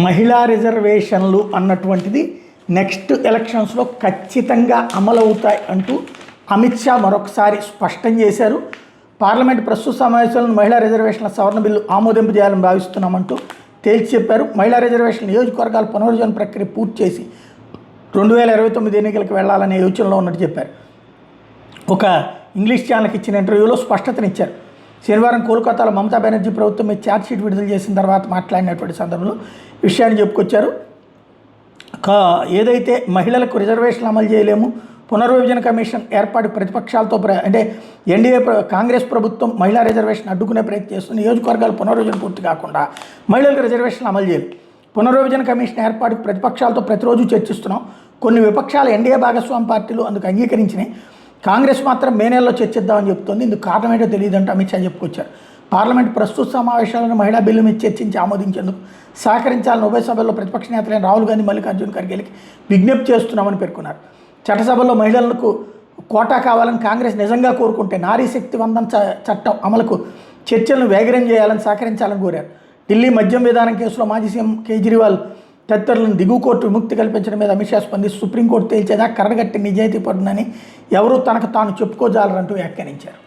మహిళా రిజర్వేషన్లు అన్నటువంటిది నెక్స్ట్ ఎలక్షన్స్లో ఖచ్చితంగా అమలవుతాయి అంటూ అమిత్ షా మరొకసారి స్పష్టం చేశారు. పార్లమెంట్ ప్రస్తుత సమావేశంలో మహిళా రిజర్వేషన్ల సవరణ బిల్లు ఆమోదింపు చేయాలని భావిస్తున్నామంటూ తేల్చి చెప్పారు. మహిళా రిజర్వేషన్ల నియోజకవర్గాల పునర్విభజన ప్రక్రియ పూర్తి చేసి 2029 ఎన్నికలకు వెళ్లాలనే యోచనలో ఉన్నట్టు చెప్పారు. ఒక ఇంగ్లీష్ ఛానల్కి ఇచ్చిన ఇంటర్వ్యూలో స్పష్టతనిచ్చారు. శనివారం కోల్కతాలో మమతా బెనర్జీ ప్రభుత్వం మీద ఛార్జ్షీట్ విడుదల చేసిన తర్వాత మాట్లాడినటువంటి సందర్భంలో విషయాన్ని చెప్పుకొచ్చారు. ఏదైతే మహిళలకు రిజర్వేషన్లు అమలు చేయలేము, పునర్విభజన కమిషన్ ఏర్పాటు ప్రతిపక్షాలతో అంటే ఎన్డీఏ కాంగ్రెస్ ప్రభుత్వం మహిళా రిజర్వేషన్ అడ్డుకునే ప్రయత్నం చేస్తుంది. నియోజకవర్గాల పునర్విభజన పూర్తి కాకుండా మహిళలకు రిజర్వేషన్లు అమలు చేయాలి. పునర్విభజన కమిషన్ ఏర్పాటుకు ప్రతిపక్షాలతో ప్రతిరోజు చర్చిస్తున్నాం. కొన్ని విపక్షాలు ఎన్డీఏ భాగస్వామి పార్టీలు అందుకు అంగీకరించినాయి. కాంగ్రెస్ మాత్రం మే నెలలో చర్చిద్దామని చెప్తోంది. ఇందుకు కారణం ఏంటో తెలియదంటూ అమిత్ షా చెప్పుకొచ్చారు. పార్లమెంట్ ప్రస్తుత సమావేశాలను మహిళా బిల్లు మీద చర్చించి ఆమోదించేందుకు సహకరించాలని ఉభయ సభల్లో ప్రతిపక్ష నేతలైన రాహుల్ గాంధీ, మల్లికార్జున ఖర్గేకి విజ్ఞప్తి చేస్తున్నామని పేర్కొన్నారు. చట్టసభలో మహిళలకు కోటా కావాలని కాంగ్రెస్ నిజంగా కోరుకుంటే నారీ శక్తి వందన చట్టం అమలుకు చర్చలను వేగరం చేయాలని సహకరించాలని కోరారు. ఢిల్లీ మద్యం విధానం కేసులో మాజీ సీఎం కేజ్రీవాల్ తదితరులను దిగువ కోర్టు విముక్తి కల్పించడం మీద అమిత్ షా స్పందిస్తూ సుప్రీంకోర్టు తేల్చేదా కరడగట్టి నిజాయితీ పడునని ఎవరూ తనకు తాను చెప్పుకోజాలరంటూ వ్యాఖ్యానించారు.